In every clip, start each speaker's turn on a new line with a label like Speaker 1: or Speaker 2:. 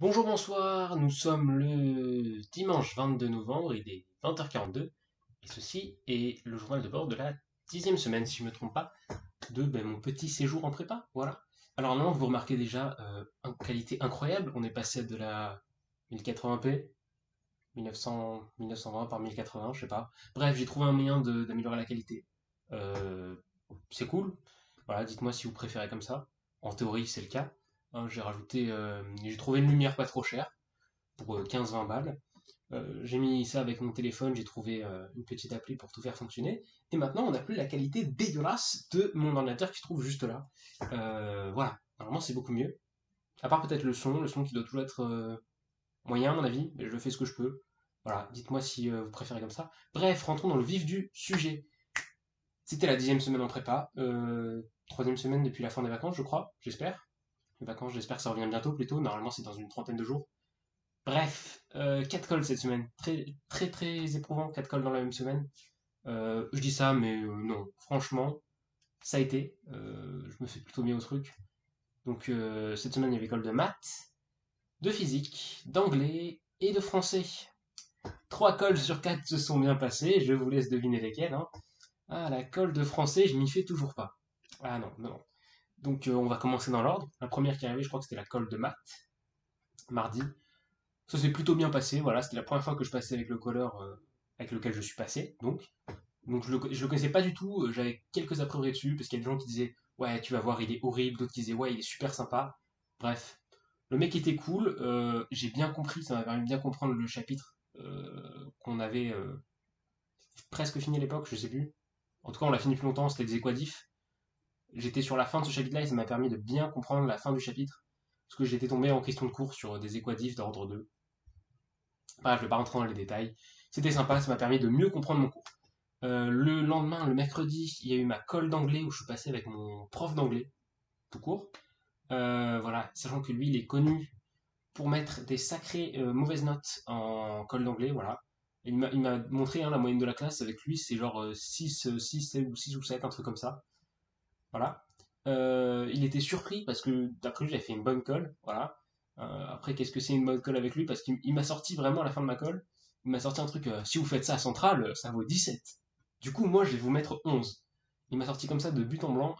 Speaker 1: Bonjour, bonsoir, nous sommes le dimanche 22 novembre, il est 20h42, et ceci est le journal de bord de la 10e semaine, si je ne me trompe pas, de mon petit séjour en prépa, voilà. Alors non, vous remarquez déjà, une qualité incroyable, on est passé de la 1080p, 1920 par 1080, je sais pas. Bref, j'ai trouvé un moyen d'améliorer la qualité. Euh, c'est cool, voilà, dites-moi si vous préférez comme ça. En théorie, c'est le cas. Hein, j'ai trouvé une lumière pas trop chère pour 15-20 balles. J'ai mis ça avec mon téléphone, j'ai trouvé une petite appli pour tout faire fonctionner. Et maintenant, on n'a plus la qualité dégueulasse de mon ordinateur qui se trouve juste là. Voilà, normalement c'est beaucoup mieux. À part peut-être le son qui doit toujours être moyen à mon avis, mais je fais ce que je peux. Voilà, dites-moi si vous préférez comme ça. Bref, rentrons dans le vif du sujet. C'était la 10e semaine en prépa, troisième semaine depuis la fin des vacances, je crois, j'espère. Les vacances, j'espère que ça revient bientôt plutôt. Normalement, c'est dans une trentaine de jours. Bref, 4 calls cette semaine. Très, très, très éprouvant, 4 calls dans la même semaine. Je dis ça, mais non, franchement, ça a été. Je me fais plutôt bien au truc. Donc, cette semaine, il y avait call de maths, de physique, d'anglais et de français. 3 calls sur 4 se sont bien passés. Je vous laisse deviner lesquels, hein. Ah, la colle de français, je m'y fais toujours pas. Ah non, non. Donc, on va commencer dans l'ordre. La première qui est arrivée, je crois que c'était la colle de maths, mardi. Ça s'est plutôt bien passé, voilà, c'était la première fois que je passais avec le colleur avec lequel je suis passé, donc je le connaissais pas du tout, j'avais quelques a priori dessus, parce qu'il y a des gens qui disaient ouais tu vas voir il est horrible, d'autres qui disaient ouais il est super sympa, bref. Le mec était cool, j'ai bien compris, ça m'a permis de bien comprendre le chapitre qu'on avait presque fini à l'époque, je sais plus. En tout cas on l'a fini plus longtemps, c'était des équadifs. J'étais sur la fin de ce chapitre-là et ça m'a permis de bien comprendre la fin du chapitre, parce que j'étais tombé en question de cours sur des équadifs d'ordre 2. Bref, je ne vais pas rentrer dans les détails. C'était sympa, ça m'a permis de mieux comprendre mon cours. Le lendemain, le mercredi, il y a eu ma colle d'anglais où je suis passé avec mon prof d'anglais, tout court. Voilà, sachant que lui, il est connu pour mettre des sacrées mauvaises notes en colle d'anglais, voilà. Il m'a montré hein, la moyenne de la classe avec lui, c'est genre 6 ou 6 ou 7, un truc comme ça. Voilà. Il était surpris parce que d'après lui, j'avais fait une bonne colle. Voilà. Après, qu'est-ce que c'est une bonne colle avec lui? Parce qu'il m'a sorti vraiment à la fin de ma colle, il m'a sorti un truc, si vous faites ça à Centrale, ça vaut 17. Du coup, moi, je vais vous mettre 11. Il m'a sorti comme ça de but en blanc.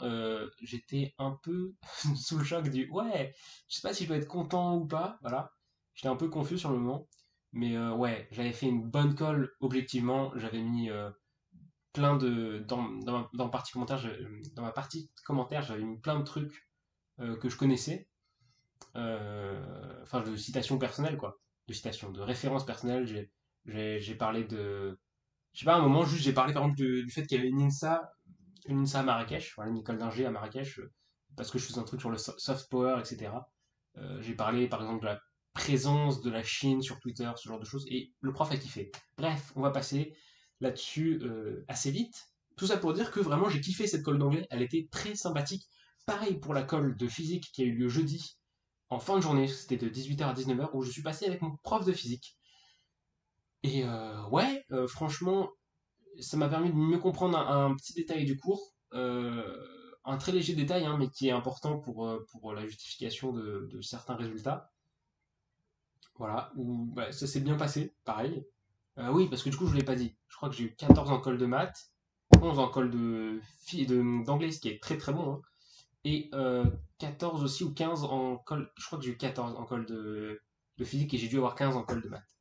Speaker 1: J'étais un peu sous le choc du ouais, je sais pas si je dois être content ou pas. Voilà. J'étais un peu confus sur le moment. Mais ouais, j'avais fait une bonne colle objectivement. J'avais mis plein de dans ma partie commentaire, j'avais mis plein de trucs que je connaissais, enfin de citations personnelles quoi, de citations, de références personnelles. J'ai parlé de, je sais pas, à un moment juste j'ai parlé par exemple du fait qu'il y avait une INSA à Marrakech, voilà, une école d'ingé à Marrakech, parce que je faisais un truc sur le soft power, etc. J'ai parlé par exemple de la présence de la Chine sur Twitter, ce genre de choses, et le prof a kiffé. Bref, on va passer là-dessus assez vite. Tout ça pour dire que vraiment j'ai kiffé cette colle d'anglais, elle était très sympathique. Pareil pour la colle de physique qui a eu lieu jeudi, en fin de journée, c'était de 18h à 19h, où je suis passé avec mon prof de physique. Et ouais, franchement, ça m'a permis de mieux comprendre un petit détail du cours, un très léger détail, hein, mais qui est important pour la justification de certains résultats. Voilà, où bah, ça s'est bien passé, pareil. Oui, parce que du coup, je ne l'ai pas dit. Je crois que j'ai eu 14 en colle de maths, 11 en colle d'anglais, ce qui est très très bon, hein, et 14 aussi ou 15 en colle. Je crois que j'ai eu 14 en colle de physique et j'ai dû avoir 15 en colle de maths.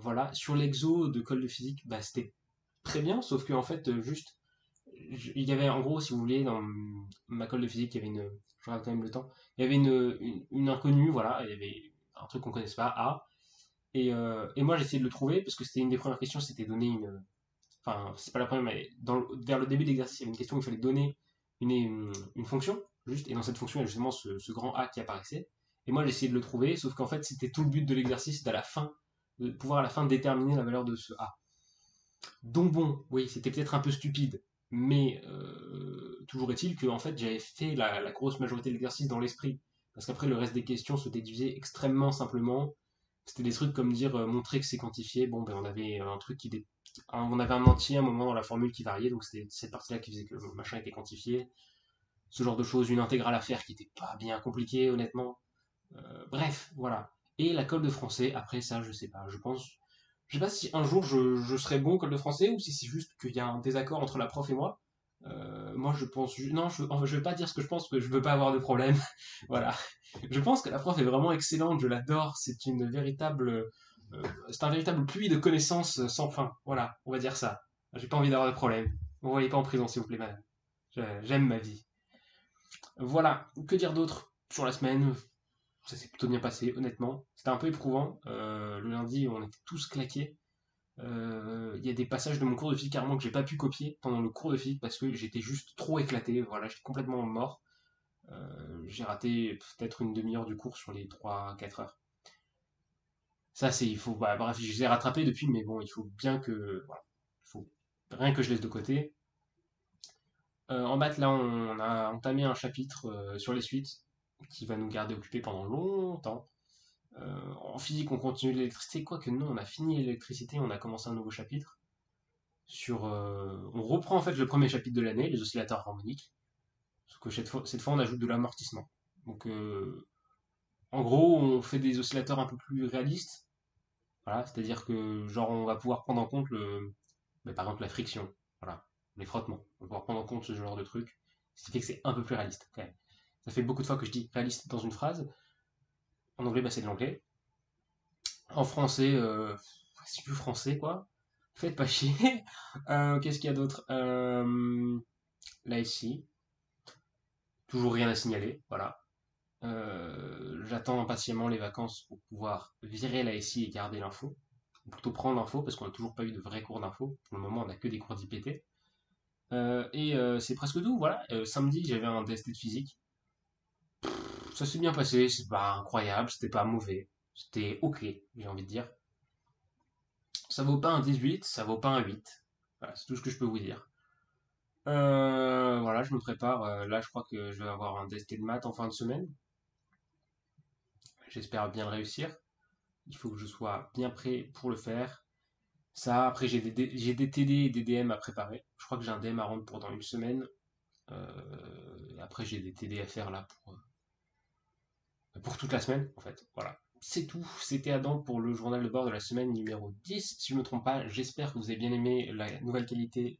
Speaker 1: Voilà, sur l'exo de colle de physique, bah, c'était très bien, sauf que en fait, juste, il y avait en gros, si vous voulez, dans ma colle de physique, il y avait je regarde quand même le temps, il y avait une inconnue, voilà, il y avait un truc qu'on connaissait pas, A, et moi j'ai essayé de le trouver parce que c'était une des premières questions, c'était donner enfin, c'est pas la première, mais vers le début de l'exercice, il y avait une question où il fallait donner une fonction, juste, et dans cette fonction, il y a justement ce grand A qui apparaissait, et moi j'ai essayé de le trouver, sauf qu'en fait, c'était tout le but de l'exercice d'à la fin, de pouvoir à la fin déterminer la valeur de ce A. Donc bon, oui, c'était peut-être un peu stupide, mais toujours est-il que en fait j'avais fait la grosse majorité de l'exercice dans l'esprit, parce qu'après le reste des questions se déduisait extrêmement simplement. C'était des trucs comme dire montrer que c'est quantifié. Bon, ben on avait un truc on avait un entier à un moment dans la formule qui variait, donc c'était cette partie-là qui faisait que le machin était quantifié. Ce genre de choses, une intégrale à faire qui était pas bien compliquée, honnêtement. Bref, voilà. Et la colle de français, après ça, je sais pas. Je sais pas si un jour je serai bon colle de français ou si c'est juste qu'il y a un désaccord entre la prof et moi. Moi, je pense. Non, je vais pas dire ce que je pense, parce que je veux pas avoir de problème. Voilà. Je pense que la prof est vraiment excellente, je l'adore. C'est un véritable puits de connaissances sans fin. Voilà, on va dire ça. J'ai pas envie d'avoir de problème. Vous voyez pas en prison, s'il vous plaît, madame. J'aime ma vie. Voilà. Que dire d'autre sur la semaine? Ça s'est plutôt bien passé, honnêtement. C'était un peu éprouvant. Le lundi, on était tous claqués. Il y a des passages de mon cours de physique carrément que j'ai pas pu copier pendant le cours de physique parce que j'étais juste trop éclaté. Voilà, j'étais complètement mort. J'ai raté peut-être une demi-heure du cours sur les 3-4 heures. Ça, il faut, bah, bref, je les ai rattrapés depuis, mais bon, il faut bien que, voilà, il faut rien que je laisse de côté. En maths, là, on a entamé un chapitre sur les suites qui va nous garder occupés pendant longtemps. En physique, on continue l'électricité, quoique non, on a fini l'électricité, on a commencé un nouveau chapitre. On reprend en fait le premier chapitre de l'année, les oscillateurs harmoniques, sauf que cette fois on ajoute de l'amortissement. Donc en gros, on fait des oscillateurs un peu plus réalistes, voilà, c'est-à-dire que genre on va pouvoir prendre en compte par exemple la friction, voilà, les frottements, on va pouvoir prendre en compte ce genre de truc, ce qui fait que c'est un peu plus réaliste quand même. Ça fait beaucoup de fois que je dis réaliste dans une phrase. En anglais, bah, c'est de l'anglais. En français, c'est plus français quoi. Faites pas chier. Qu'est-ce qu'il y a d'autre? Là ici, toujours rien à signaler, voilà. J'attends impatiemment les vacances pour pouvoir virer la SI et garder l'info. Ou plutôt prendre l'info, parce qu'on n'a toujours pas eu de vrais cours d'info. Pour le moment, on n'a que des cours d'IPT. C'est presque tout, voilà. Samedi, j'avais un DST de physique. Ça s'est bien passé, c'est pas incroyable, c'était pas mauvais. C'était ok, j'ai envie de dire. Ça vaut pas un 18, ça vaut pas un 8. Voilà, c'est tout ce que je peux vous dire. Voilà, je me prépare. Là, je crois que je vais avoir un DST de maths en fin de semaine. J'espère bien le réussir. Il faut que je sois bien prêt pour le faire. Ça, après, j'ai des TD et des DM à préparer. Je crois que j'ai un DM à rendre pour dans une semaine. Après, j'ai des TD à faire là pour toute la semaine, en fait. Voilà. C'est tout. C'était Adam pour le journal de bord de la semaine numéro 10. Si je ne me trompe pas, j'espère que vous avez bien aimé la nouvelle qualité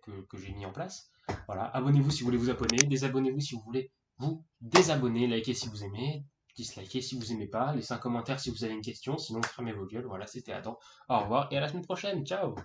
Speaker 1: que j'ai mis en place. Voilà. Abonnez-vous si vous voulez vous abonner. Désabonnez-vous si vous voulez vous désabonner. Likez si vous aimez. Dislikez si vous aimez pas. Laissez un commentaire si vous avez une question. Sinon, fermez vos gueules. Voilà, c'était Adam. Au revoir et à la semaine prochaine. Ciao!